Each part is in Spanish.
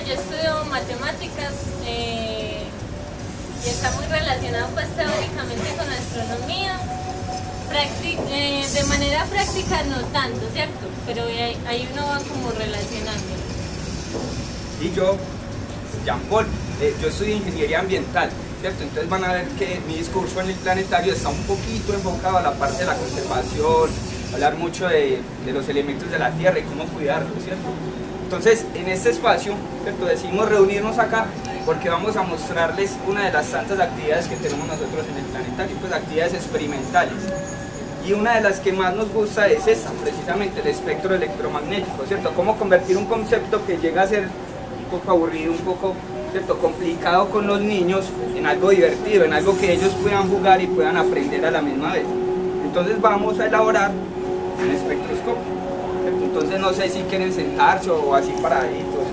yo estudio matemáticas y está muy relacionado pues teóricamente con la astronomía. De manera práctica no tanto, ¿cierto? Pero ahí uno va como relacionando. Y yo, Jean Paul, yo estudio ingeniería ambiental, ¿cierto? Entonces van a ver que mi discurso en el planetario está un poquito enfocado a la parte de la conservación, hablar mucho de los elementos de la Tierra y cómo cuidarlos, ¿cierto? Entonces, en este espacio, ¿cierto?, decidimos reunirnos acá porque vamos a mostrarles una de las tantas actividades que tenemos nosotros en el planetario, pues actividades experimentales. Y una de las que más nos gusta es esta, precisamente el espectro electromagnético, ¿cierto? Cómo convertir un concepto que llega a ser un poco aburrido, un poco, ¿cierto?, complicado con los niños, en algo divertido, en algo que ellos puedan jugar y puedan aprender a la misma vez. Entonces vamos a elaborar un espectroscopio, ¿cierto? Entonces no sé si quieren sentarse o así paraditos.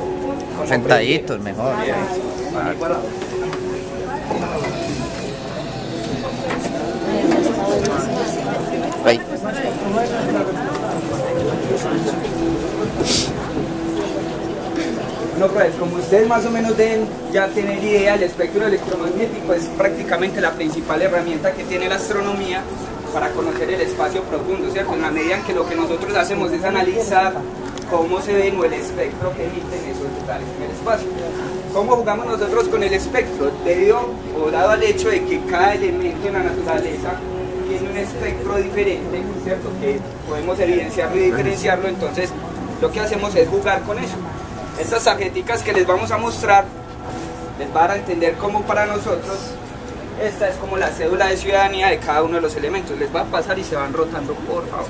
O sentaditos mejor. Ahí. Bueno, pues como ustedes más o menos deben ya tener idea, el espectro electromagnético es prácticamente la principal herramienta que tiene la astronomía para conocer el espacio profundo, ¿cierto? En la medida en que lo que nosotros hacemos es analizar cómo se ven o el espectro que emiten esos lugares en el espacio. ¿Cómo jugamos nosotros con el espectro? Debido o dado al hecho de que cada elemento en la naturaleza tiene un espectro diferente, ¿cierto?, que podemos evidenciarlo y diferenciarlo, entonces lo que hacemos es jugar con eso. Estas tarjeticas que les vamos a mostrar les van a entender cómo para nosotros esta es como la cédula de ciudadanía de cada uno de los elementos. Les va a pasar y se van rotando, por favor.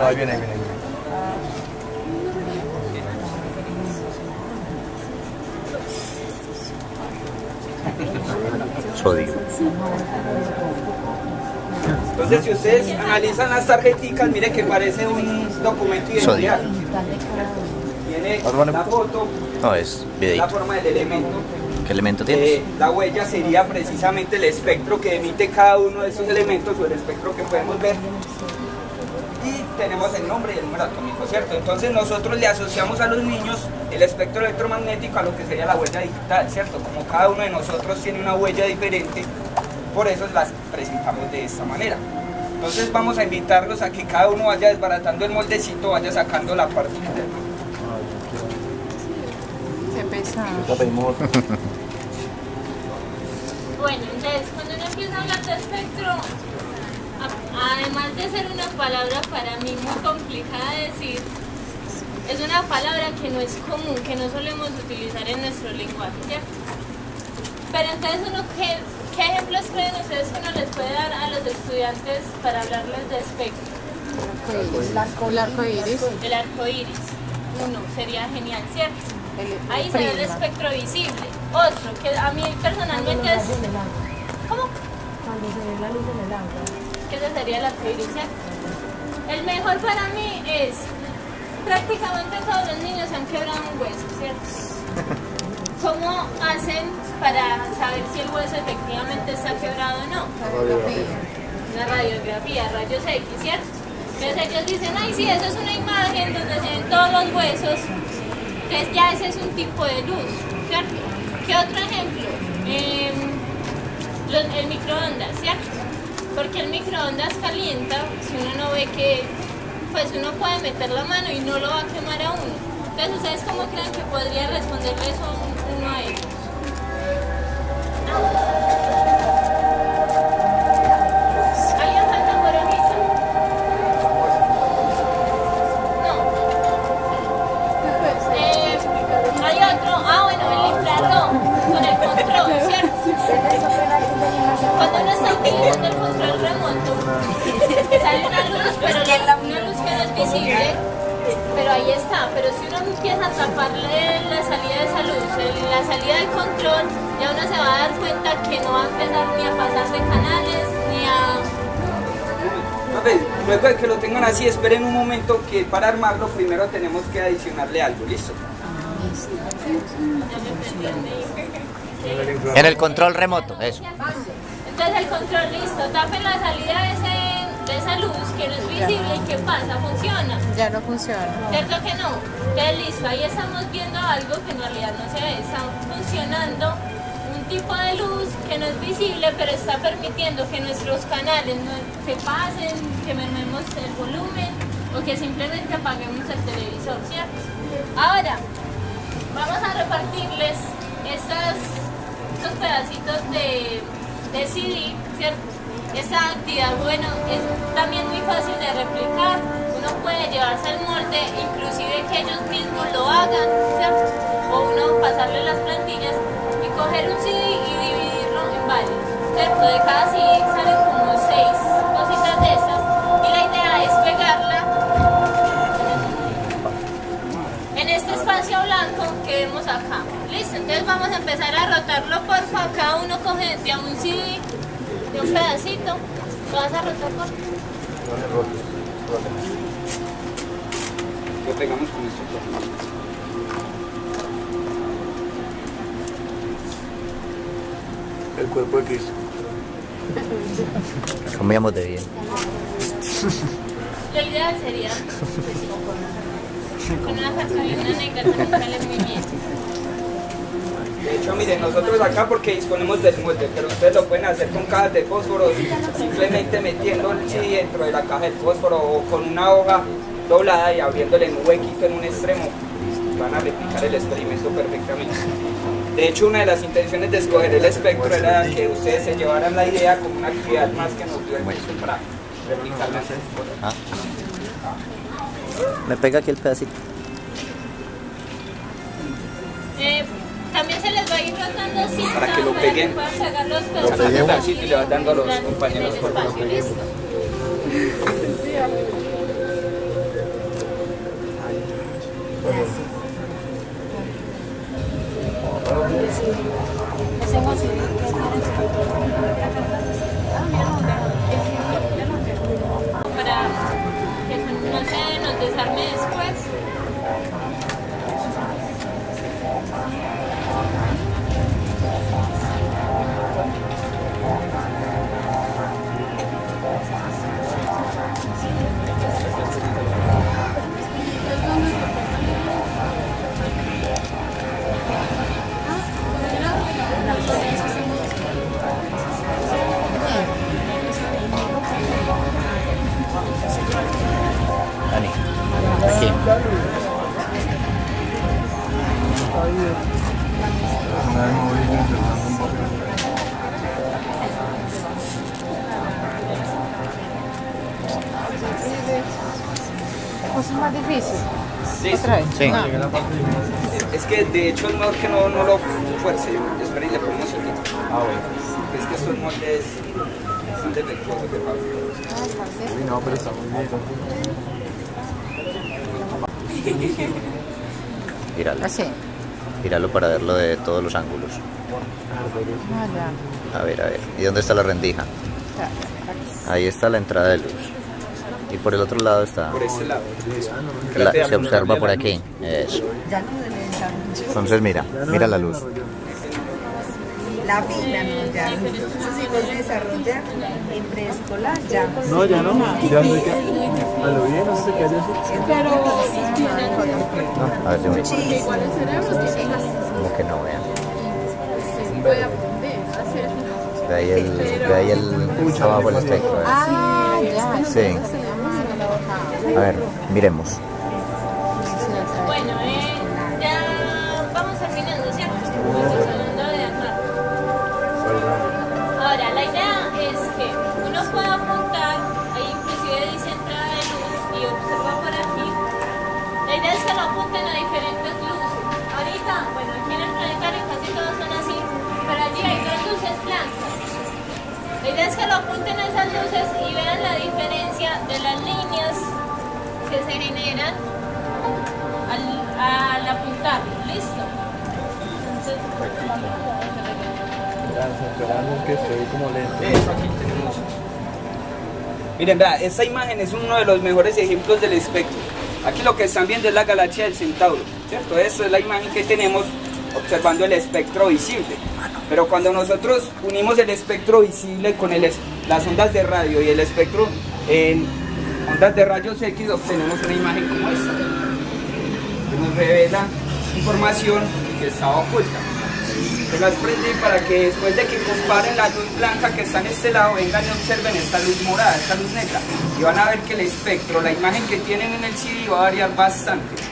Ahí viene, ahí viene. Sodio. Entonces, si ustedes analizan las tarjeticas, miren que parece un documento identidad. Tiene la foto, No, es videito. la forma del elemento. ¿Qué elemento tienes? La huella sería precisamente el espectro que emite cada uno de estos elementos o el espectro que podemos ver. Y tenemos el nombre y el número atómico, ¿cierto? Entonces nosotros le asociamos a los niños el espectro electromagnético a lo que sería la huella digital, ¿cierto? Como cada uno de nosotros tiene una huella diferente, por eso las presentamos de esta manera. Entonces vamos a invitarlos a que cada uno vaya desbaratando el moldecito, vaya sacando la parte interna. Qué pesado. Bueno, entonces cuando uno empieza a hablar de espectro, además de ser una palabra para mí muy complicada de decir, es una palabra que no es común, que no solemos utilizar en nuestro lenguaje, ¿cierto? Pero entonces ¿qué ejemplos creen ustedes que uno les puede dar a los estudiantes para hablarles de espectro? El arco iris. El arco iris. Uno, sería genial, ¿cierto? Ahí se ve el espectro visible. Otro, que a mí personalmente es... ¿Cómo? Cuando se ve la luz en el agua. Que ese sería el arco iris, ¿cierto? El mejor para mí es... Prácticamente todos los niños se han quebrado un hueso, ¿cierto? ¿Cómo hacen para saber si el hueso efectivamente está quebrado o no? Una radiografía, rayos X, ¿cierto? Entonces ellos dicen, ay sí, eso es una imagen donde se ven todos los huesos. Entonces ya ese es un tipo de luz, ¿cierto? ¿Qué otro ejemplo? El microondas, ¿cierto? Porque el microondas calienta, si uno no ve que, pues uno puede meter la mano y no lo va a quemar a uno. Entonces, ¿ustedes cómo creen que podría responderle eso uno a ellos? ¿Alguien falta moronita? No. Hay otro, bueno, el infrarrojo, con el control, ¿cierto? Cuando uno está utilizando el control remoto, sale una luz, pero una luz que no es visible, pero ahí está. Pero si uno empieza a taparle la salida de esa luz, la salida del control, ya uno se va a dar cuenta que no va a empezar ni a pasar de canales, ni a... Luego de que lo tengan así, esperen un momento que para armarlo primero tenemos que adicionarle algo, ¿listo? En el control remoto, eso. Entonces el control, listo, tapen la salida de esa luz que no es visible y ¿qué pasa? Funciona. Ya no funciona. ¿Cierto que no? Entonces listo, ahí estamos viendo algo que en realidad no se ve, está funcionando un tipo de luz que no es visible, pero está permitiendo que nuestros canales no se pasen, que mermemos el volumen o que simplemente apaguemos el televisor, ¿cierto? Ahora, vamos a repartirles estos pedacitos de CD, ¿cierto? Esta actividad, bueno, es también muy fácil de replicar. Uno puede llevarse el molde, inclusive que ellos mismos lo hagan, ¿cierto? O uno pasarle las plantillas y coger un CD y dividirlo en varios, ¿cierto? De cada CD salen como 6 cositas de esas y la idea es pegarla en este espacio blanco que vemos acá. Listo, entonces vamos a empezar a rotarlo, porfa. Cada uno coge de a un CD, de un pedacito. ¿Lo vas a rotar, porfa? Lo pegamos con esto, por favor. El cuerpo de Cristo. Comíamos de bien. Lo ideal sería con una cartulina negra también sale muy bien. De hecho, miren, nosotros acá porque disponemos del molde, pero ustedes lo pueden hacer con cajas de fósforo, simplemente metiendo el CD dentro de la caja de fósforo o con una hoja doblada y abriéndole un huequito en un extremo. Van a replicar el experimento perfectamente. De hecho, una de las intenciones de escoger el espectro era que ustedes se llevaran la idea como una actividad más que nos dio el curso para replicarla. Ah. Me pega aquí el pedacito. También se les va a ir rotando cinta Para que lo peguen. puedan pegar los Sacan un pedacito y le van dando a los compañeros por espacio, listo. Para que no se nos desarme después. Dani, aquí. Pues es más difícil. Sí, Otra vez. Sí. No. es que de hecho es mejor que no lo fuerce. Espera y le ponemos el litro. Ah, bueno. Es que estos moldes son defectuosos de fábrica. Uy, no, pero está muy bien. Gíralo. Así. Gíralo para verlo de todos los ángulos. Ah, ya. A ver, a ver. ¿Y dónde está la rendija? Ya. Ahí está la entrada de luz. Y por el otro lado está... Por ese lado. se observa por aquí. Eso. Entonces mira, mira la luz. La vida no, ya. Eso sí no se desarrolla en preescolar, ya. No, ya no. Ya no hay que. A lo bien, no sé qué hace así. A ver, dime. Muchísimo. Como que no vean. Ve ahí el abajo el espectro. Ah, ya. Sí. A ver, miremos. Bueno, ya vamos terminando, ¿cierto? Estamos hablando de armar. Ahora, la idea es que uno pueda apuntar, ahí inclusive dice entrada de luz y observa por aquí. La idea es que lo apunten a diferentes luces. Ahorita, bueno, aquí en el planetario casi todos son así, pero allí hay 2 luces blancas. La idea es que lo apunten a esas luces y vean la diferencia de las líneas que se generan al apuntar. ¿Listo? Entonces, Esperando que estoy como lento. De hecho, aquí tenemos. Miren, vea, esta imagen es uno de los mejores ejemplos del espectro. Aquí lo que están viendo es la galaxia del Centauro, ¿cierto? Esta es la imagen que tenemos observando el espectro visible. Pero cuando nosotros unimos el espectro visible con las ondas de radio y el espectro en ondas de rayos X, obtenemos una imagen como esta, que nos revela información que estaba oculta. Se las prendí para que después de que comparen la luz blanca que está en este lado, vengan y observen esta luz morada, esta luz negra, y van a ver que el espectro, la imagen que tienen en el CD va a variar bastante.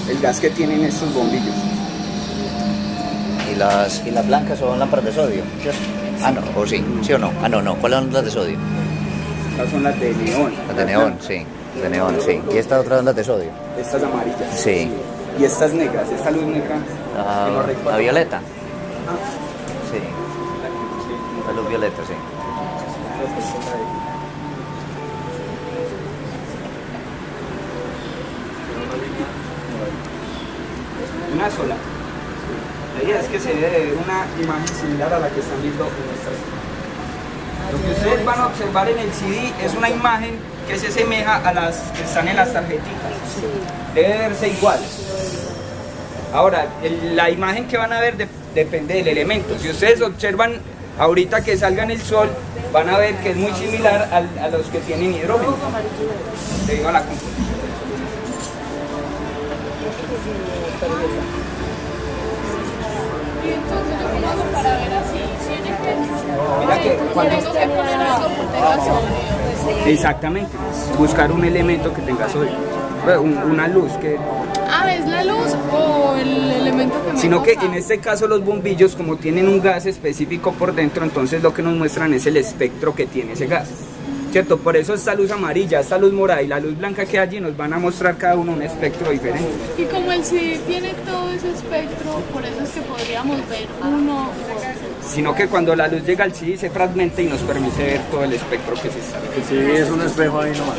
El gas que tienen estos bombillos. Y las blancas son lámparas de sodio, ¿cierto? Ah, no, o sí, ¿sí o no? Ah, no, ¿cuáles son las de sodio? Estas son las de neón. Las de neón, sí, de neón, sí. ¿Y estas otras son las de sodio? Estas amarillas. Sí. Y estas negras, esta luz negra. La violeta. Sí. La luz violeta, sí. Una sola. La idea es que se debe de ver una imagen similar a la que están viendo en nuestras. Lo que ustedes van a observar en el CD es una imagen que se asemeja a las que están en las tarjetitas. Debe verse igual. Ahora, la imagen que van a ver depende del elemento. Si ustedes observan ahorita que salga en el sol, van a ver que es muy similar a los que tienen hidrógeno, debido a la composición. Y entonces, ¿cómo hago para ver así? Mira que cuando... Tengo que poner algo que tenga sodio. Exactamente, buscar un elemento que tenga sodio, una luz que... Ah, ¿es la luz o el elemento que me Sino que gusta? en este caso los bombillos, como tienen un gas específico por dentro, entonces lo que nos muestran es el espectro que tiene ese gas, ¿cierto? Por eso esta luz amarilla, esta luz morada y la luz blanca que hay allí nos van a mostrar cada uno un espectro diferente. Y como el CD tiene todo ese espectro, por eso es que podríamos ver uno u otro. Sino que cuando la luz llega al CD se fragmenta y nos permite ver todo el espectro que se está viendo. Sí, es un espejo ahí nomás.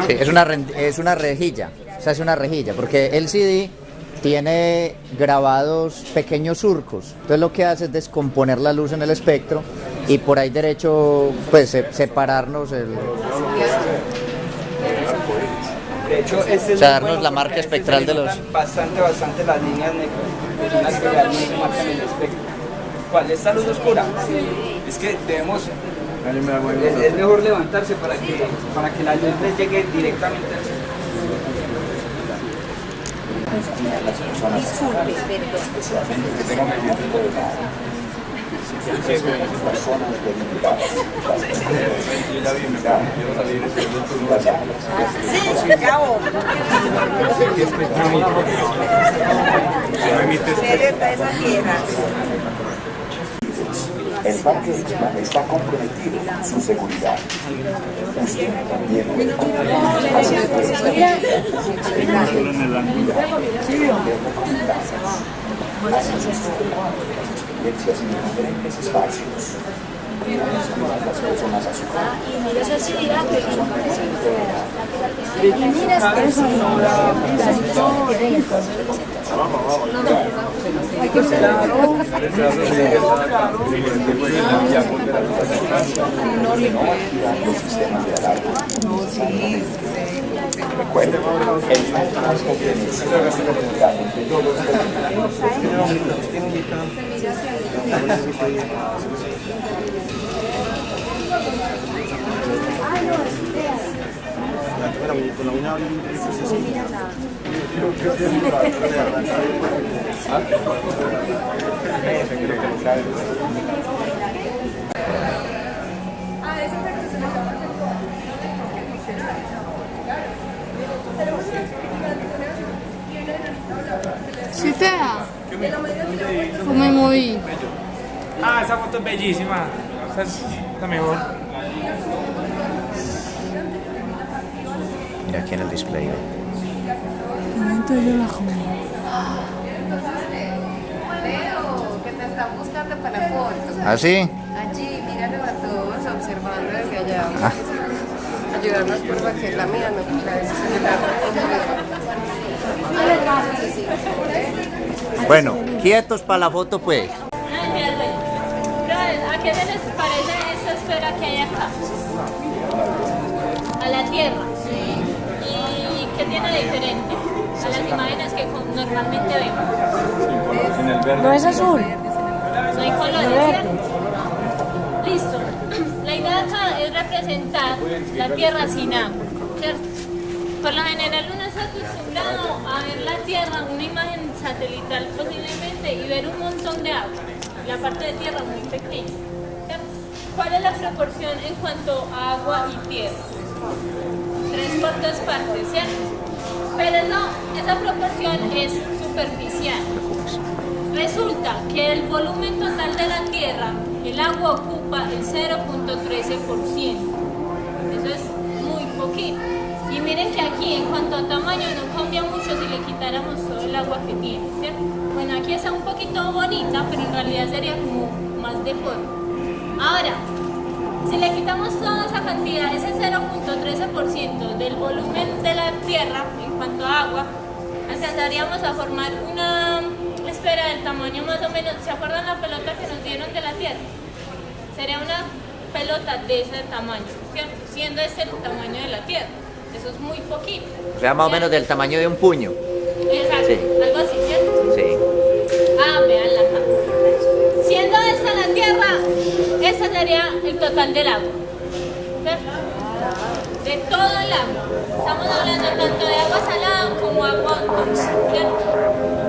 Sí, es una rejilla, o sea, es una rejilla, porque el CD tiene grabados pequeños surcos, entonces lo que hace es descomponer la luz en el espectro y por ahí derecho, pues, separarnos el... De hecho, este es darnos la marca espectral de los... Bastante las líneas negras, son las que realmente marcan el espectro. ¿Cuál? ¿Esta luz oscura? Sí. Es que debemos... Es mejor levantarse para que la luz les llegue directamente al centro. Disculpe, sí, ya esa tierra. El parque está comprometido con su seguridad. Usted también experiencias en diferentes espacios. Las personas a su recuerden, el más comunidad entre todos ¿Sí te da? ¿Cómo me moví? Ah, esa foto es bellísima. Esa es la mejor. Mira aquí en el display. Entonces yo la jodo. Que te están buscando para fotos. ¿Ah, sí? Allí, observando desde allá. Ayudarnos por que es la mía, no la de celular. Bueno, quietos para la foto pues. ¿A qué se les parece esta esfera que hay acá? A la Tierra. ¿Y qué tiene de diferente a las imágenes que normalmente vemos? No es azul. No hay colores, ¿cierto? Listo. La idea acá es representar la Tierra sin agua, ¿cierto? Por lo general uno está acostumbrado a ver la Tierra, una imagen satelital posiblemente, y ver un montón de agua. La parte de tierra muy pequeña, ¿cierto? ¿Cuál es la proporción en cuanto a agua y tierra? 3/4 partes, ¿cierto? Pero no, esa proporción es superficial. Resulta que el volumen total de la Tierra, el agua ocupa el 0.13%. Eso es muy poquito. Y miren que aquí, en cuanto a tamaño, no cambia mucho si le quitáramos todo el agua que tiene, ¿cierto? Bueno, aquí está un poquito bonita, pero en realidad sería como más deforme. Ahora, si le quitamos toda esa cantidad, ese 0.13% del volumen de la Tierra, en cuanto a agua, alcanzaríamos a formar una esfera del tamaño más o menos. ¿Se acuerdan la pelota que nos dieron de la Tierra? Sería una pelota de ese tamaño, ¿cierto? Siendo este el tamaño de la Tierra. Eso es muy poquito. O sea, más o menos del tamaño de un puño. Exacto, Sí. algo así, ¿cierto? Sí. Veanla acá. Siendo esta la Tierra, este sería el total del agua, ¿cierto? De todo el agua. Estamos hablando tanto de agua salada como agua dulce, ¿cierto?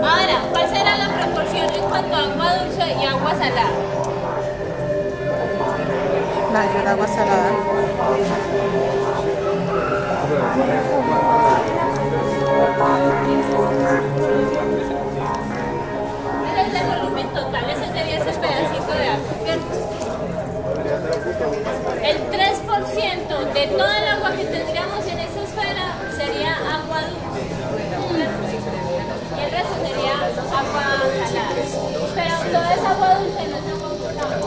Ahora, ¿cuál será la proporción en cuanto a agua dulce y agua salada? Mayor agua salada. Ese es el volumen total, ese sería ese pedacito de agua, ¿cierto? El 3% de toda el agua que tendríamos en esa esfera sería agua dulce, y el resto sería agua salada. Pero toda esa agua dulce no es agua potable.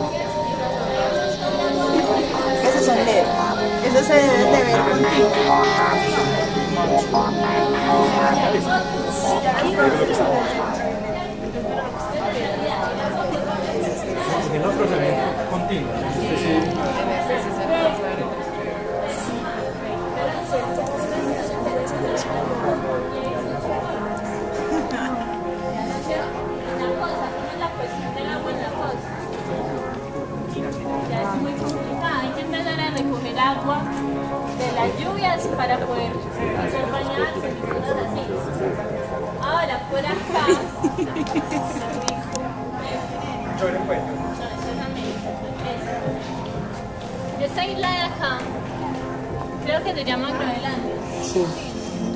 Esos son LED. Eso se debe de ver contigo. Es un procedimiento continuo. Una cosa, ¿cómo es la cuestión del agua en la costa? Ya es muy complicada, hay que empezar a recoger agua de las lluvias para poder hacer bañarse y cosas así. Ahora, por acá, esta isla de acá, creo que se llama Groenlandia. Sí,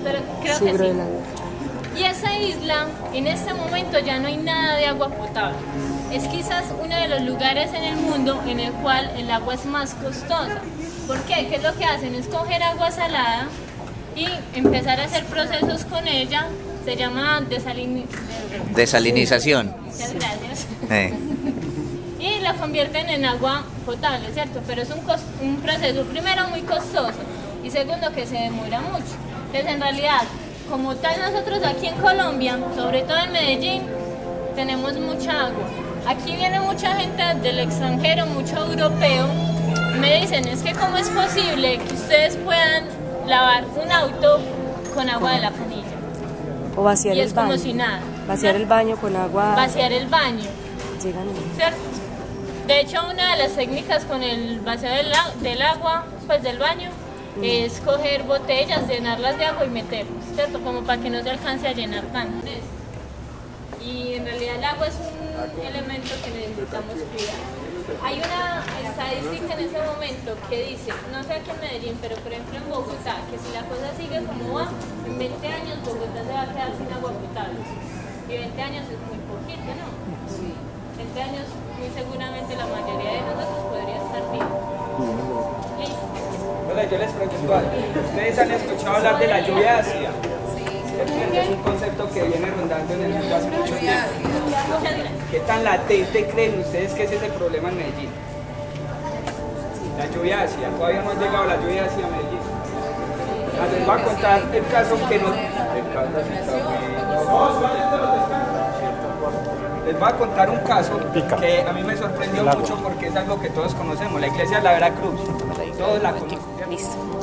Pero creo sí, que Groenlandia. sí. Y esa isla, en este momento ya no hay nada de agua potable. Es quizás uno de los lugares en el mundo en el cual el agua es más costosa. ¿Por qué? ¿Qué es lo que hacen? Es coger agua salada y empezar a hacer procesos con ella. Se llama Desalinización. Muchas gracias. Eh. Y la convierten en agua potable, ¿cierto? Pero es un proceso, primero, muy costoso y segundo, que se demora mucho. Entonces, en realidad, como tal, nosotros aquí en Colombia, sobre todo en Medellín, tenemos mucha agua. Aquí viene mucha gente del extranjero, mucho europeo, y me dicen, es que cómo es posible que ustedes puedan lavar un auto con agua de la canilla. O vaciar Y el es baño. como si nada. Vaciar el baño con agua. Vaciar el baño, Llegan y- ¿cierto? De hecho, una de las técnicas con el vaciado del agua, pues del baño, es coger botellas, llenarlas de agua y meterlas, ¿cierto? Como para que no se alcance a llenar tanto. Y en realidad el agua es un elemento que necesitamos cuidar. Hay una estadística en ese momento que dice, no sé aquí en Medellín, pero por ejemplo en Bogotá, que si la cosa sigue como va, en 20 años Bogotá se va a quedar sin agua potable. Y 20 años es muy poquito, ¿no? 20 años muy seguramente la mayoría de nosotros podría estar vivo. Listo. Hola, yo les pregunto algo. ¿Ustedes han escuchado hablar de la lluvia ácida? Es un concepto que viene rondando en el mundo hace mucho tiempo. ¿Qué tan latente creen ustedes que es ese problema en Medellín? La lluvia ácida, todavía no ha llegado la lluvia ácida a Medellín. Les voy a contar el caso que nos... Les voy a contar un caso que a mí me sorprendió mucho porque es algo que todos conocemos, la iglesia de la Veracruz, todos la conocen.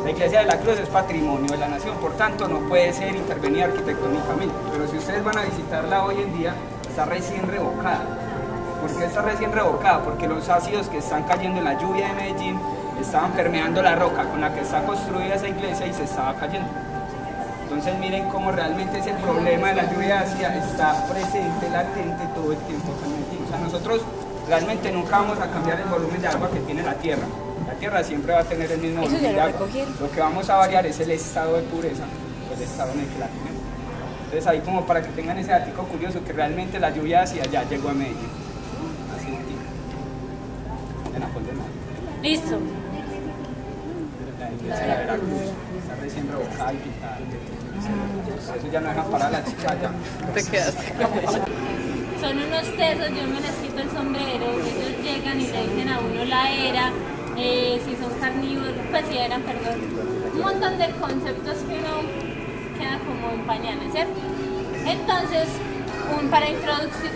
La iglesia de la Cruz es patrimonio de la nación, por tanto no puede ser intervenida arquitectónicamente, pero si ustedes van a visitarla hoy en día, está recién revocada. ¿Por qué está recién revocada? Porque los ácidos que están cayendo en la lluvia de Medellín estaban permeando la roca con la que está construida esa iglesia y se estaba cayendo. Entonces miren cómo realmente ese problema de la lluvia ácida está presente, latente todo el tiempo acá en Medellín. O sea, nosotros realmente nunca vamos a cambiar el volumen de agua que tiene la tierra. La tierra siempre va a tener el mismo volumen de agua. Lo que vamos a variar es el estado de pureza, el estado en el que la tenemos. Entonces ahí como para que tengan ese dato curioso que realmente la lluvia ácida ya llegó a Medellín. Así de tiempo. Listo. La iglesia de Veracruz está recién revocada y pintada. Eso ya no deja parar a la chica ya. Te quedaste con eso. Son unos tesos, yo me les quito el sombrero, ellos llegan y le dicen a uno la era, si son carnívoros, pues si eran, perdón. Un montón de conceptos que uno queda como en pañales, ¿cierto? Entonces, para introducir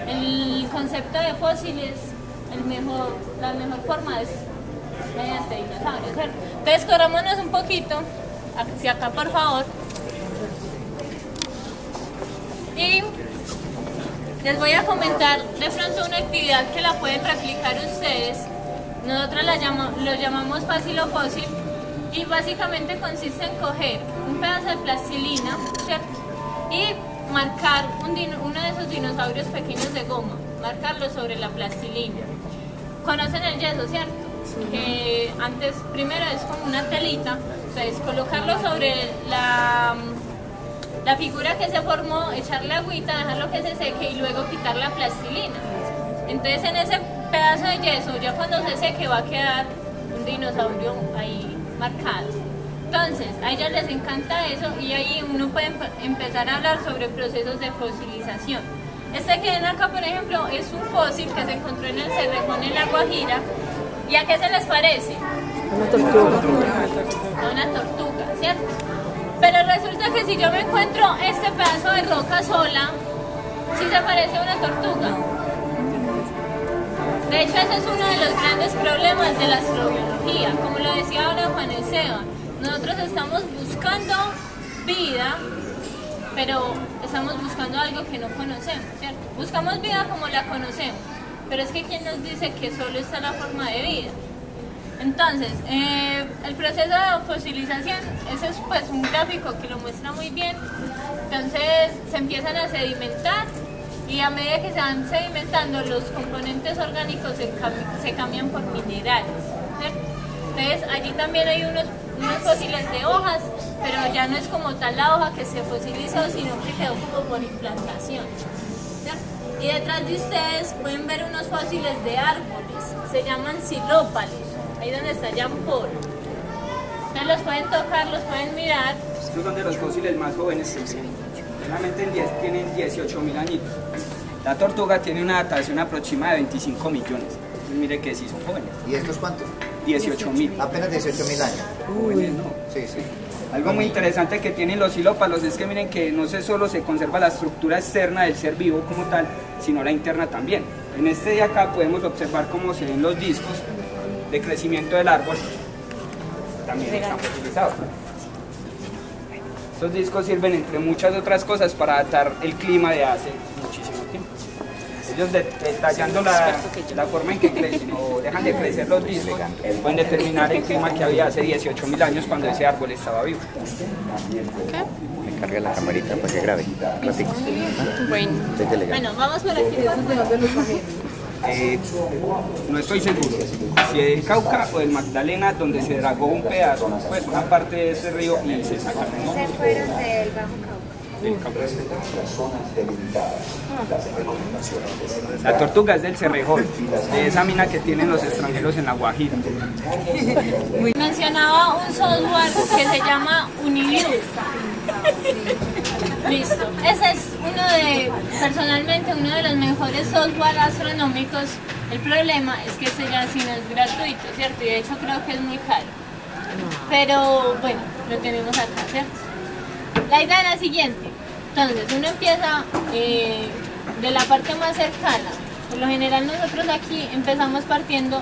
el concepto de fósiles, la mejor forma es mediante dinosaurios, ¿cierto? Entonces, corrámonos un poquito hacia acá, por favor. Y les voy a comentar de pronto una actividad que la pueden replicar ustedes. Nosotros lo llamamos fácil o fósil y básicamente consiste en coger un pedazo de plastilina, ¿cierto? Y marcar uno de esos dinosaurios pequeños de goma, marcarlo sobre la plastilina. ¿Conocen el yeso, cierto? Que antes, primero es como una telita, entonces colocarlo sobre la figura que se formó, echarle agüita, dejarlo que se seque y luego quitar la plastilina. Entonces en ese pedazo de yeso, ya cuando se seque va a quedar un dinosaurio ahí marcado. Entonces a ellos les encanta eso y ahí uno puede empezar a hablar sobre procesos de fosilización. Este que ven acá, por ejemplo, es un fósil que se encontró en el Cerrejón en La Guajira. ¿Y a qué se les parece? Una tortuga. A una tortuga, ¿cierto? Pero resulta que si yo me encuentro este pedazo de roca sola, sí se parece a una tortuga. De hecho, ese es uno de los grandes problemas de la astrobiología. Como lo decía ahora Juan Esteban, nosotros estamos buscando vida, pero estamos buscando algo que no conocemos, ¿cierto? Buscamos vida como la conocemos, pero es que ¿quién nos dice que solo está la forma de vida? Entonces, el proceso de fosilización, ese es pues un gráfico que lo muestra muy bien. Entonces se empiezan a sedimentar y a medida que se van sedimentando los componentes orgánicos se cambian por minerales, ¿cierto? Entonces allí también hay unos fósiles de hojas, pero ya no es como tal la hoja que se fosilizó, sino que quedó como por implantación, ¿cierto? Y detrás de ustedes pueden ver unos fósiles de árboles, se llaman xilópalos. Ahí donde está Jean Paul. Ustedes los pueden tocar, los pueden mirar. Estos son de los fósiles más jóvenes que existen. Realmente tienen 18.000 añitos. La tortuga tiene una datación aproximada de 25 millones. Entonces mire que sí son jóvenes. ¿Y estos cuántos? 18.000. Apenas 18.000 años. Jóvenes, ¿no? Sí, sí. Algo muy interesante que tienen los xilópalos es que miren que no solo se conserva la estructura externa del ser vivo como tal, sino la interna también. En este de acá podemos observar cómo se ven los discos de crecimiento del árbol, también están utilizados. Estos discos sirven entre muchas otras cosas para adaptar el clima de hace muchísimo tiempo. Ellos detallando la forma en que crecen o dejan de crecer los discos, pueden determinar el clima que había hace 18.000 años cuando ese árbol estaba vivo. Me carga la camarita para que grabe. Bueno, vamos por aquí. No estoy seguro si del Cauca o del Magdalena, donde se dragó un pedazo, pues una parte de ese río y se sacaron. Se fueron del Bajo Cauca. La tortuga es del Cerrejón, de esa mina que tienen los extranjeros en La Guajira. Mencionaba un software que se llama Uniview. Listo. Ese es personalmente uno de los mejores software astronómicos El problema es que este ya sí no es gratuito, ¿cierto? Y de hecho creo que es muy caro. Pero bueno, lo tenemos acá, ¿cierto? La idea es la siguiente. Entonces, uno empieza de la parte más cercana. Por lo general nosotros aquí empezamos partiendo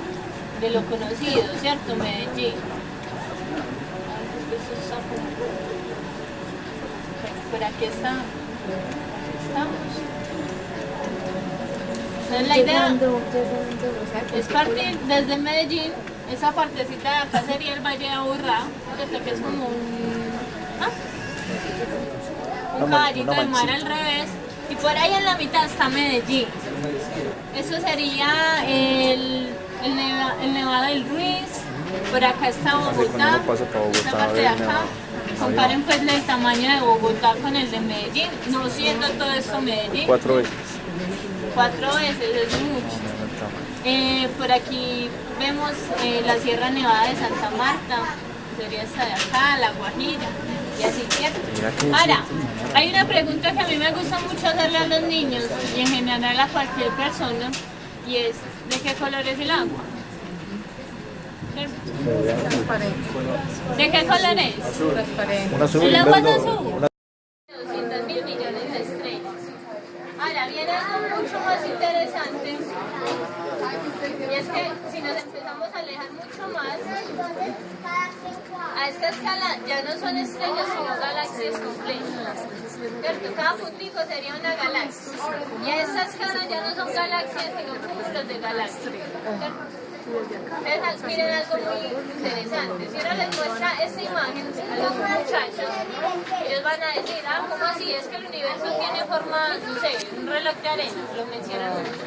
de lo conocido, ¿cierto? Medellín. Por aquí está. Estamos. Entonces la idea es partir desde Medellín. Esa partecita de acá sería el Valle de Aburrá, ¿cierto? Que es como un caballito de mar al revés. Y por ahí en la mitad está Medellín. Eso sería el Nevado del Ruiz. Por acá está Bogotá. Esta parte de acá. Comparen pues el tamaño de Bogotá con el de Medellín. No siendo todo esto Medellín. 4 veces. 4 veces, es mucho. Por aquí vemos la Sierra Nevada de Santa Marta. Sería esta de acá, La Guajira. Y así, ¿cierto? Ahora, hay una pregunta que a mí me gusta mucho hacerle a los niños y en general a cualquier persona, y es, ¿de qué color es el agua? ¿De qué color es? Transparente. El agua es azul. 200.000 millones de estrellas. Ahora, viene algo mucho más interesante, y es que si nos empezamos a alejar mucho más, a esta escala ya no son estrellas sino galaxias completas, ¿cierto? Cada puntico sería una galaxia, y a esta escala ya no son galaxias sino cúmulos de galaxias, ¿cierto? Entonces, miren algo muy interesante. Si uno les muestra esta imagen a los muchachos, ellos van a decir, ¿cómo así? Es que el universo tiene forma, no sé, un reloj de arena, lo mencionan mucho.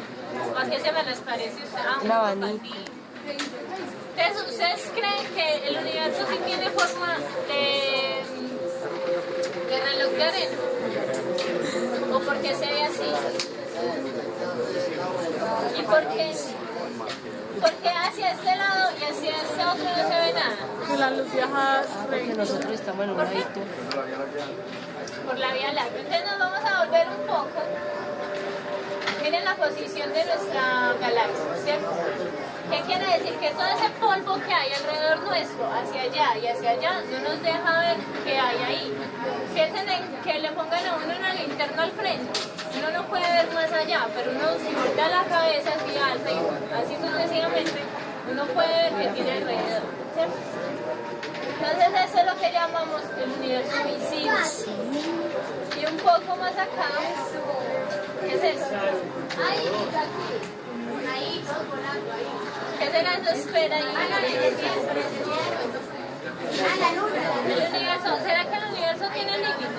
¿A qué se me les parece usted? Un abanico. Entonces, ¿ustedes creen que el universo sí tiene forma de reloj de arena? ¿O por qué se ve así? ¿Y por qué? Porque hacia este lado y hacia este otro no se ve nada. Que la luz viaja porque nosotros estamos en un ladito. Por la Vía Láctea. Entonces nos vamos a volver un poco. Miren la posición de nuestra galaxia, ¿cierto? ¿Qué quiere decir? Que todo ese polvo que hay alrededor nuestro, hacia allá y hacia allá, no nos deja ver qué hay ahí. Piensen en que le pongan a uno una linterna al frente. Uno no puede ver más allá, pero uno si voltea la cabeza así alta y así sucesivamente, uno puede ver qué tiene alrededor, ¿cierto? Entonces eso es lo que llamamos el universo visible. Y un poco más acá, ¿qué es esto? ¿Qué será esa esfera ahí? El universo, ¿será que el universo tiene límites?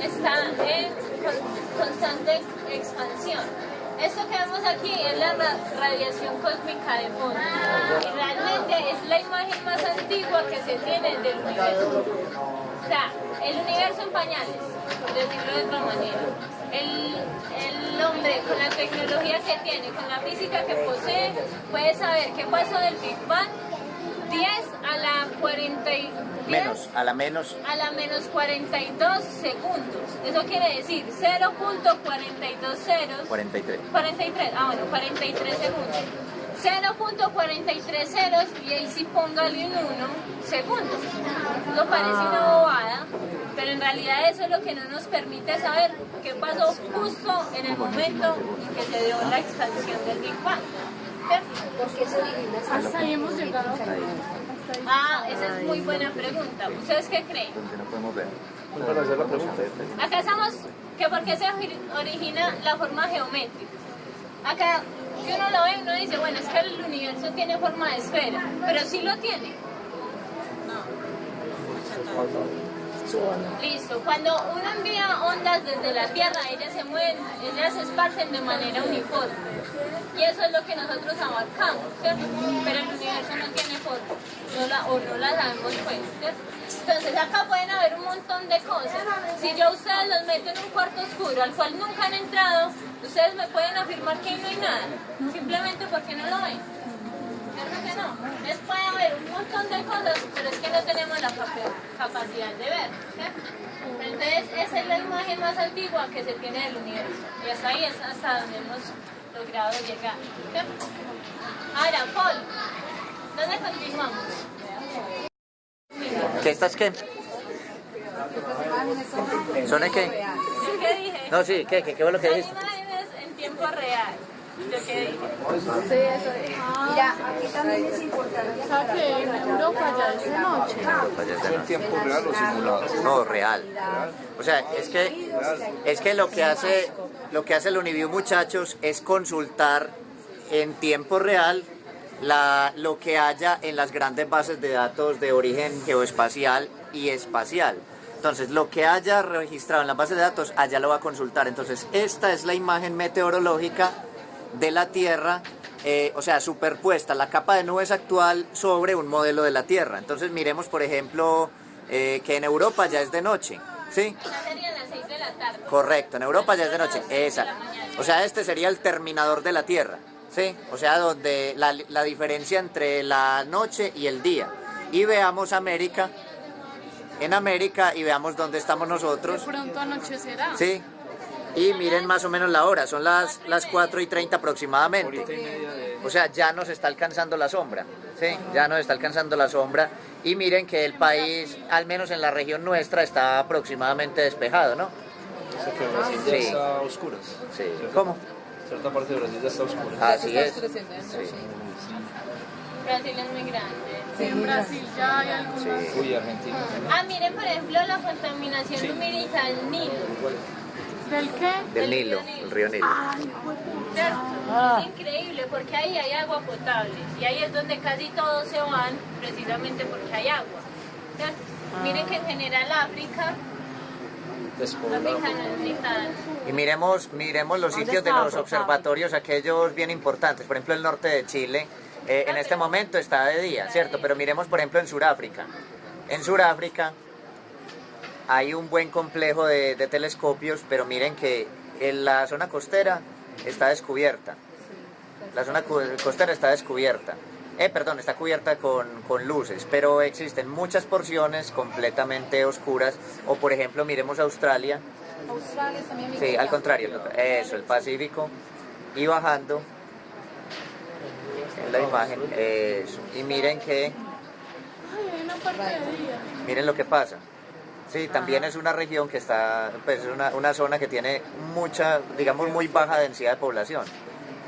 Está en constante expansión. Esto que vemos aquí es la radiación cósmica de fondo. Y realmente es la imagen más antigua que se tiene del universo. O sea, el universo en pañales, por decirlo de otra manera. El hombre, con la tecnología que tiene, con la física que posee, puede saber qué pasó del Big Bang 10 a la 40 a la menos 42 segundos. Eso quiere decir 0.420 43. 43, bueno, 43 segundos. 0.43 ceros y ahí sí póngale un 1 segundos. Eso parece una bobada, pero en realidad eso es lo que no nos permite saber qué pasó justo en el momento en que se dio la expansión del Big Bang. Hasta ahí hemos llegado. Esa es muy buena pregunta. ¿Ustedes qué creen? Para hacer la pregunta. Acá estamos que por qué se origina la forma geométrica. Acá, si uno lo ve, uno dice, bueno, es que el universo tiene forma de esfera, pero sí lo tiene. Listo, cuando uno envía ondas desde la Tierra, ellas se mueven, ellas se esparcen de manera uniforme. Y eso es lo que nosotros abarcamos, ¿cierto? Pero el universo no tiene forma, no la sabemos pues, ¿cierto? Entonces acá pueden haber un montón de cosas. Si yo a ustedes los meto en un cuarto oscuro al cual nunca han entrado, ustedes me pueden afirmar que ahí no hay nada, simplemente porque no lo ven. ¿Cierto que no. Les puede haber un montón de cosas, pero es que no tenemos la capacidad de ver, ¿cierto? Entonces, esa es la imagen más antigua que se tiene del universo. Y hasta ahí es hasta donde hemos logrado llegar, ¿cierto? Ahora, Paul, ¿dónde continuamos? ¿Qué estás qué? ¿Son de qué? ¿Qué dije? No, sí, ¿qué fue lo que Las dijiste? imágenes en tiempo real. ¿Yo qué dije? Sí, eso es. Mira, aquí también es importante. O sea que en Europa ya es de noche. ¿En tiempo real o simulado? No, real. O sea, es que lo que hace el Uniview, muchachos, es consultar en tiempo real lo que haya en las grandes bases de datos de origen geoespacial y espacial. Entonces, lo que haya registrado en la base de datos, allá lo va a consultar. Entonces, esta es la imagen meteorológica de la Tierra, o sea, superpuesta la capa de nubes actual sobre un modelo de la Tierra. Entonces, miremos, por ejemplo, que en Europa ya es de noche, ¿sí? Ya serían las 6 de la tarde. Correcto, en Europa ya es de noche, esa. O sea, este sería el terminador de la Tierra, ¿sí? O sea, donde la diferencia entre la noche y el día. Y veamos América, en América, y veamos dónde estamos nosotros. De pronto anochecerá. Sí, y miren más o menos la hora, son las 4:30 aproximadamente. O sea, ya nos está alcanzando la sombra, ¿sí? Ya nos está alcanzando la sombra. Y miren que el país, al menos en la región nuestra, está aproximadamente despejado, ¿no? O sea que Brasil ya Sí. está a oscuras. Sí. ¿Cómo? Cierta parte de Brasil ya está a oscuras. Así es. Brasil es muy grande. Sí, en Brasil ya hay algunos. Uy, Argentina. Miren, por ejemplo, la contaminación lumínica del Nilo. ¿Del qué? Del Nilo, el río Nilo. ¿Cierto? Es increíble porque ahí hay agua potable y ahí es donde casi todos se van precisamente porque hay agua. ¿Cierto? Miren que en general África no es ni tan... Y miremos los sitios de los observatorios, aquellos bien importantes. Por ejemplo, el norte de Chile, en este momento está de día, ¿cierto? Pero miremos, por ejemplo, en Sudáfrica. En Sudáfrica hay un buen complejo de telescopios, pero miren que en la zona costera está descubierta. La zona costera está descubierta. Está cubierta con luces, pero existen muchas porciones completamente oscuras. O por ejemplo, miremos Australia. Australia también. Sí, al contrario, eso, el Pacífico. Y bajando en la imagen, eso. Y miren que, Ay, hay una parte de día. miren lo que pasa. Sí, también es una región que está, pues es una zona que tiene mucha, digamos, muy baja densidad de población.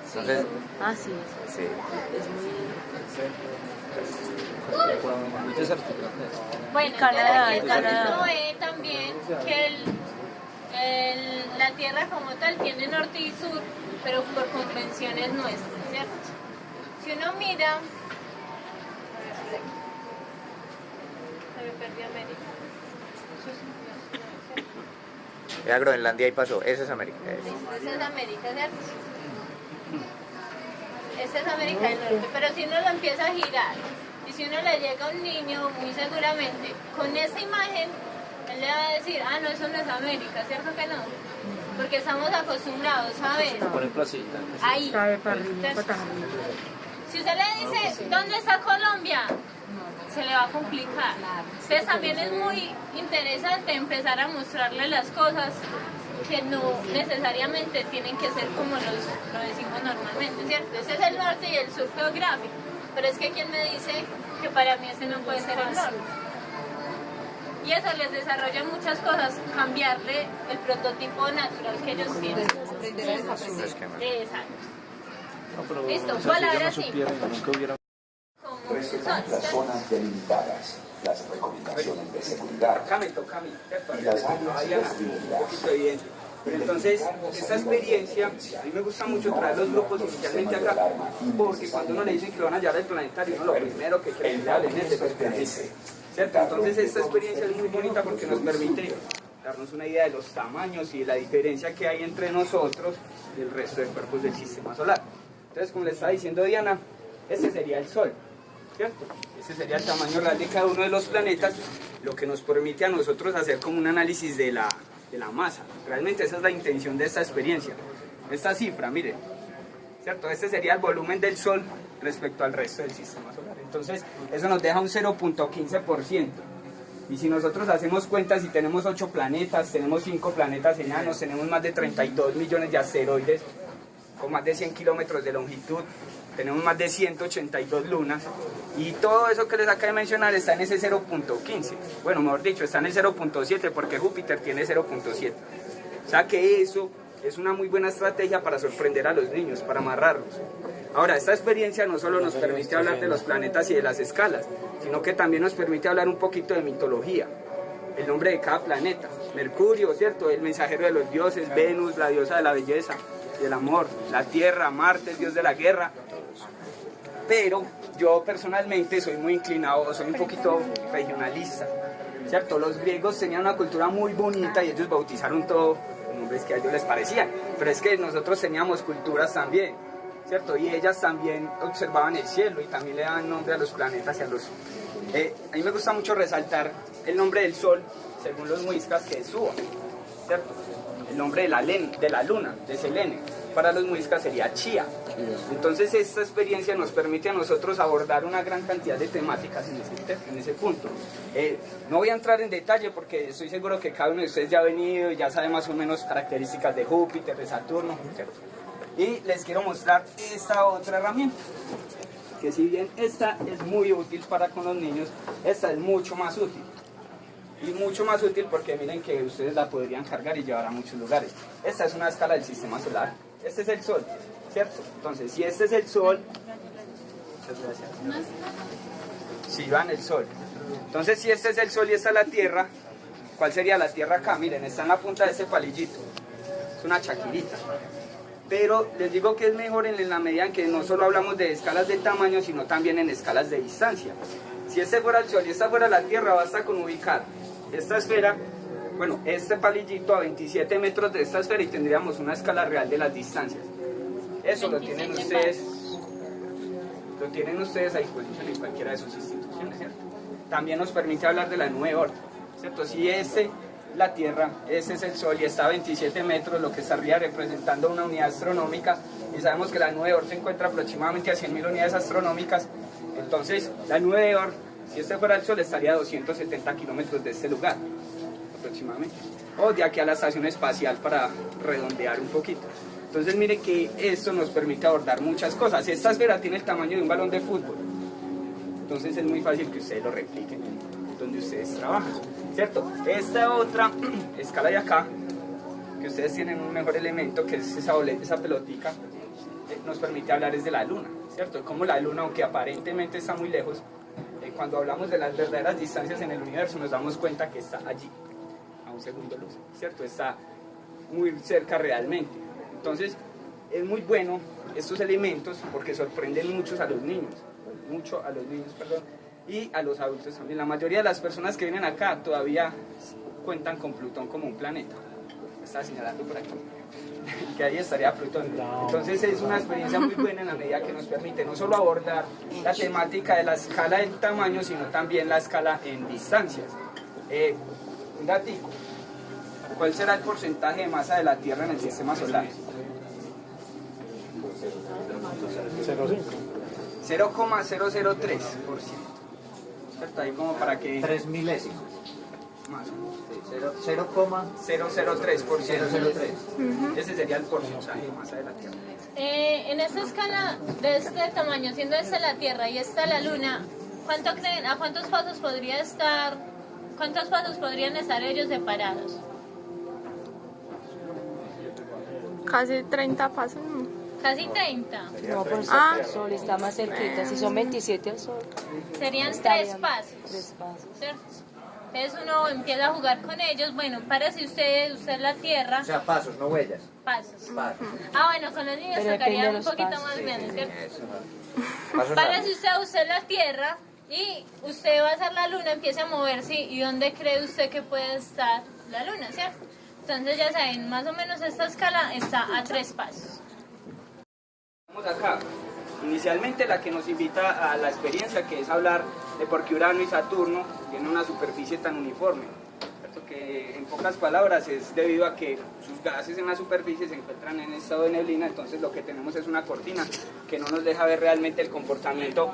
Entonces, Sí. sí. Muy desértico. Bueno, Canadá, entonces aquí Canadá. uno ve también que la Tierra como tal tiene norte y sur, pero por convenciones nuestras, ¿cierto? Si uno mira... Se me perdió América. A Groenlandia ahí pasó, esa es América. Esa es América, ¿cierto? Esa es América del Norte, pero si uno lo empieza a girar y si uno le llega a un niño, muy seguramente, con esa imagen, él le va a decir, no, eso no es América, ¿cierto que no? Porque estamos acostumbrados a ver Por ejemplo, así. ahí. Entonces, si usted le dice, ¿dónde está Colombia? Se le va a complicar. Entonces también es muy interesante empezar a mostrarle las cosas que no necesariamente tienen que ser como lo decimos normalmente, ¿cierto? Ese es el norte y el sur geográfico, pero es que ¿quién me dice que para mí ese no puede ser el norte? Y eso les desarrolla muchas cosas, cambiarle el prototipo natural que ellos tienen. Exacto. No, pero, Listo, o sea, si palabra ellos sí. no supieran y nunca hubieran... Respetando las zonas delimitadas, las recomendaciones de seguridad Tocame, y las áreas ahí un restringidas. poquito de evidencia. Entonces, esta experiencia, a mí me gusta mucho traer los grupos inicialmente acá, porque cuando uno le dicen que lo van a llevar al planetario, uno lo primero que quiere que hablen es de pertenencia, ¿cierto? Entonces, esta experiencia es muy bonita porque nos permite darnos una idea de los tamaños y de la diferencia que hay entre nosotros y el resto de cuerpos del sistema solar. Entonces, como le estaba diciendo Diana, este sería el Sol, ¿cierto? Ese sería el tamaño real de cada uno de los planetas, lo que nos permite a nosotros hacer como un análisis de la masa. Realmente esa es la intención de esta experiencia. Esta cifra, miren, ¿cierto? Este sería el volumen del Sol respecto al resto del sistema solar. Entonces, eso nos deja un 0.15%. Y si nosotros hacemos cuentas y tenemos 8 planetas, tenemos 5 planetas enanos, tenemos más de 32 millones de asteroides con más de 100 kilómetros de longitud, tenemos más de 182 lunas, y todo eso que les acabo de mencionar está en ese 0.15. Bueno, mejor dicho, está en el 0.7 porque Júpiter tiene 0.7. O sea que eso es una muy buena estrategia para sorprender a los niños, para amarrarlos. Ahora, esta experiencia no solo nos permite hablar de los planetas y de las escalas, sino que también nos permite hablar un poquito de mitología, el nombre de cada planeta. Mercurio, ¿cierto?, el mensajero de los dioses; Venus, la diosa de la belleza y el amor; la Tierra, Marte, el dios de la guerra. Pero yo personalmente soy muy inclinado, soy un poquito regionalista, ¿cierto? Los griegos tenían una cultura muy bonita y ellos bautizaron todo nombres que a ellos les parecían, pero es que nosotros teníamos culturas también, ¿cierto? Y ellas también observaban el cielo y también le daban nombre a los planetas y a los... a mí me gusta mucho resaltar el nombre del Sol, según los muiscas, que es Suba, ¿cierto? El nombre de la luna, de Selene, para los muiscas sería Chía. Entonces esta experiencia nos permite a nosotros abordar una gran cantidad de temáticas en ese punto. No voy a entrar en detalle porque estoy seguro que cada uno de ustedes ya ha venido y ya sabe más o menos características de Júpiter, de Saturno, ¿cierto? Y les quiero mostrar esta otra herramienta, que si bien esta es muy útil para con los niños, esta es mucho más útil. Y mucho más útil porque miren que ustedes la podrían cargar y llevar a muchos lugares. Esta es una escala del sistema solar. Este es el Sol, ¿cierto? Entonces, si este es el Sol... Muchas gracias. Si van el Sol. Entonces, si este es el Sol y esta es la Tierra, ¿cuál sería la Tierra acá? Miren, está en la punta de ese palillito. Es una chaquirita. Pero les digo que es mejor en la medida en que no solo hablamos de escalas de tamaño, sino también en escalas de distancia. Si este fuera el Sol y esta fuera la Tierra, basta con ubicar esta esfera, bueno, este palillito a 27 metros de esta esfera y tendríamos una escala real de las distancias. Eso lo tienen ustedes a disposición en cualquiera de sus instituciones, ¿cierto? También nos permite hablar de la nube Oort, ¿cierto? Si la Tierra, ese es el Sol y está a 27 metros, lo que estaría representando una unidad astronómica, y sabemos que la nube Oort se encuentra aproximadamente a 100.000 unidades astronómicas. Entonces, la nube de Oort, si este fuera el Sol, estaría a 270 kilómetros de este lugar, aproximadamente. O de aquí a la estación espacial, para redondear un poquito. Entonces, mire que esto nos permite abordar muchas cosas. Esta esfera tiene el tamaño de un balón de fútbol. Entonces, es muy fácil que ustedes lo repliquen donde ustedes trabajan, ¿cierto? Esta otra escala de acá, que ustedes tienen un mejor elemento, que es esa pelotica, nos permite hablar es de la Luna, ¿cierto? Como la Luna, aunque aparentemente está muy lejos, cuando hablamos de las verdaderas distancias en el universo nos damos cuenta que está allí, a un segundo luz, ¿cierto? Está muy cerca realmente. Entonces es muy bueno estos elementos porque sorprenden mucho a los niños, y a los adultos también. La mayoría de las personas que vienen acá todavía cuentan con Plutón como un planeta. Está señalando por aquí que ahí estaría Plutón. Entonces es una experiencia muy buena en la medida que nos permite no solo abordar la temática de la escala del tamaño, sino también la escala en distancias. Un datico: ¿cuál será el porcentaje de masa de la Tierra en el sistema solar? 0,003%. ¿Cierto? Ahí como para que... 3 milésimos. Más o menos. 0,003%. Ese sería el porcentaje de masa de la Tierra. En esta escala de este tamaño, siendo esta la Tierra y esta la Luna, ¿cuánto creen, a cuántos pasos podrían estar ellos separados? Casi 30 pasos. Casi 30. No, por eso el Sol está más cerquita. Si son 27 al Sol. Serían estarían 3 pasos. 3 pasos. ¿Cierto? Entonces uno empieza a jugar con ellos. Bueno, para si usted la Tierra. O sea, pasos, no huellas. Pasos. Pasos. Bueno, con los niños Pero tocaría depende de un los poquito pasos. más grande, ¿cierto? Eso, pasos Para largos. si usted la Tierra y usted va a hacer la Luna, empieza a moverse, ¿y dónde cree usted que puede estar la Luna, cierto? Entonces ya saben, más o menos esta escala está a 3 pasos. Vamos acá. Inicialmente la que nos invita a la experiencia, que es hablar de por qué Urano y Saturno tienen una superficie tan uniforme, ¿cierto? Que en pocas palabras, es debido a que sus gases en la superficie se encuentran en estado de neblina, entonces lo que tenemos es una cortina que no nos deja ver realmente el comportamiento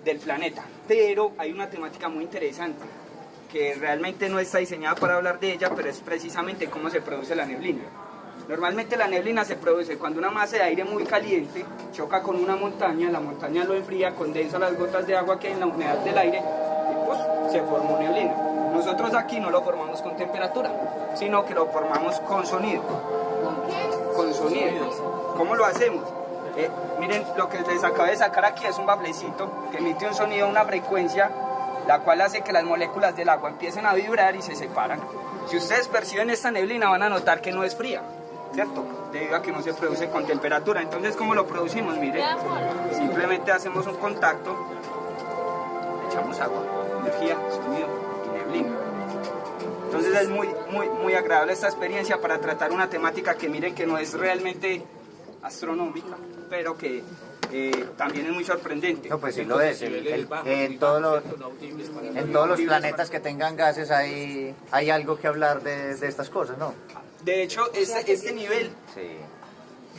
del planeta. Pero hay una temática muy interesante, que realmente no está diseñada para hablar de ella, pero es precisamente cómo se produce la neblina. Normalmente la neblina se produce cuando una masa de aire muy caliente choca con una montaña, la montaña lo enfría, condensa las gotas de agua que hay en la humedad del aire y pues se formó neblina. Nosotros aquí no lo formamos con temperatura, sino que lo formamos con sonido. Con sonido. ¿Cómo lo hacemos? Miren, lo que les acabo de sacar aquí es un baflecito que emite un sonido, una frecuencia, la cual hace que las moléculas del agua empiecen a vibrar y se separan. Si ustedes perciben esta neblina van a notar que no es fría, ¿cierto? Debido a que no se produce con temperatura. Entonces, ¿cómo lo producimos? Miren, simplemente hacemos un contacto, echamos agua, energía, sonido y neblina. Entonces es muy agradable esta experiencia para tratar una temática que miren que no es realmente astronómica, pero que también es muy sorprendente. No, pues sí lo es. En todos los planetas que tengan gases hay algo que hablar de estas cosas, ¿no? De hecho, este nivel, sí.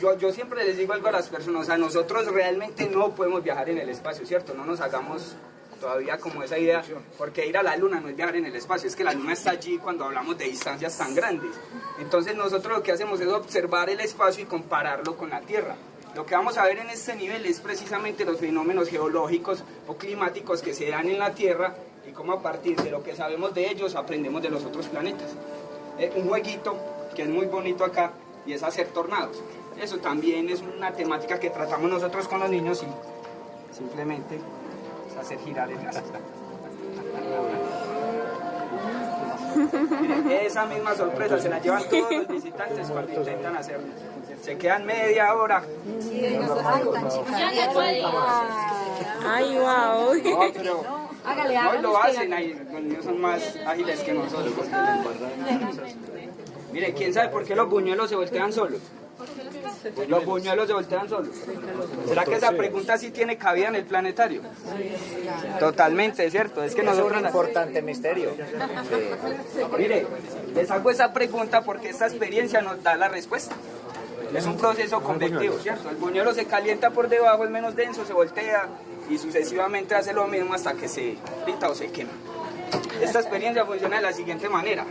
Yo siempre les digo algo a las personas, o sea, nosotros realmente no podemos viajar en el espacio, ¿cierto? No nos hagamos todavía como esa idea, porque ir a la luna no es viajar en el espacio, es que la luna está allí cuando hablamos de distancias tan grandes. Entonces nosotros lo que hacemos es observar el espacio y compararlo con la Tierra. Lo que vamos a ver en este nivel es precisamente los fenómenos geológicos o climáticos que se dan en la Tierra y cómo a partir de lo que sabemos de ellos aprendemos de los otros planetas. Un jueguito que es muy bonito acá y es hacer tornados. Eso también es una temática que tratamos nosotros con los niños y simplemente es hacer girar el gas. Esa misma sorpresa se la llevan todos los visitantes cuando intentan hacerlo. Se quedan media hora. Ay, wow. No, pero hoy lo hacen, los niños son más ágiles que nosotros. Mire, ¿quién sabe por qué los buñuelos se voltean solos? Los buñuelos se voltean solos. ¿Será que esa pregunta sí tiene cabida en el planetario? Totalmente, ¿cierto? Es que nosotros... Es un importante misterio. Sí. Mire, les hago esa pregunta porque esta experiencia nos da la respuesta. Es un proceso convectivo, ¿cierto? El buñuelo se calienta por debajo, es menos denso, se voltea y sucesivamente hace lo mismo hasta que se frita o se quema. Esta experiencia funciona de la siguiente manera.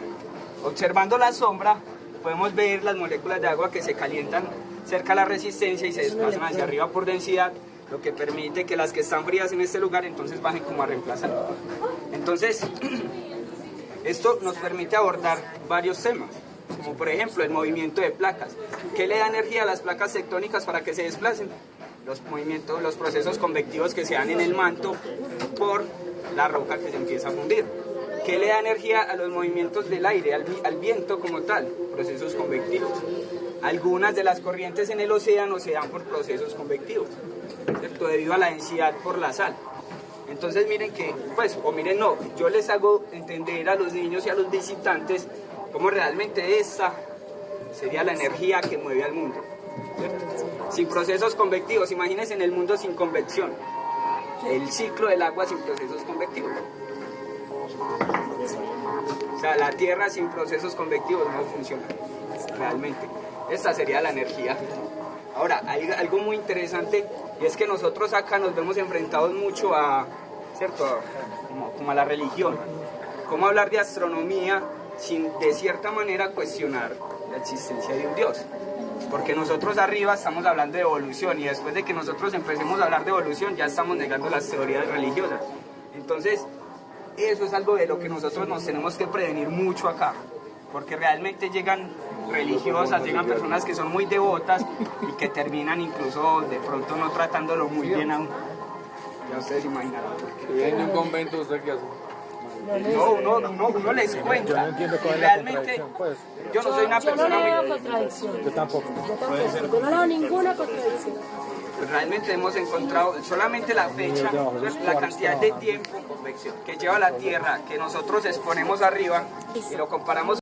Observando la sombra, podemos ver las moléculas de agua que se calientan cerca de la resistencia y se desplazan hacia arriba por densidad, lo que permite que las que están frías en este lugar entonces bajen como a reemplazar. Entonces, esto nos permite abordar varios temas, como por ejemplo el movimiento de placas. ¿Qué le da energía a las placas tectónicas para que se desplacen? Los movimientos, los procesos convectivos que se dan en el manto por la roca que se empieza a fundir. ¿Qué le da energía a los movimientos del aire, al viento como tal? Procesos convectivos. Algunas de las corrientes en el océano se dan por procesos convectivos, ¿cierto? Debido a la densidad por la sal. Entonces miren que, pues, o miren no, yo les hago entender a los niños y a los visitantes cómo realmente esta sería la energía que mueve al mundo, ¿cierto? Sin procesos convectivos, imagínense en el mundo sin convección, el ciclo del agua sin procesos convectivos. O sea, la Tierra sin procesos convectivos no funciona, realmente. Esta sería la energía. Ahora, hay algo muy interesante, y es que nosotros acá nos vemos enfrentados mucho a, ¿cierto? Como a la religión. ¿Cómo hablar de astronomía sin, de cierta manera, cuestionar la existencia de un Dios? Porque nosotros arriba estamos hablando de evolución, y después de que nosotros empecemos a hablar de evolución, ya estamos negando las teorías religiosas. Entonces, eso es algo de lo que nosotros nos tenemos que prevenir mucho acá, porque realmente llegan religiosas, llegan personas que son muy devotas y que terminan incluso de pronto no tratándolo muy bien aún. Ya ustedes imaginarán. Si viene un convento, ¿usted qué hace? No les cuenta. Yo no entiendo cuál es la realmente, contradicción, pues. yo no soy una persona no leo muy... contradicción. Yo tampoco. Yo no leo ninguna contradicción. Realmente hemos encontrado solamente la fecha, la cantidad de tiempo que lleva la Tierra, que nosotros exponemos arriba y lo comparamos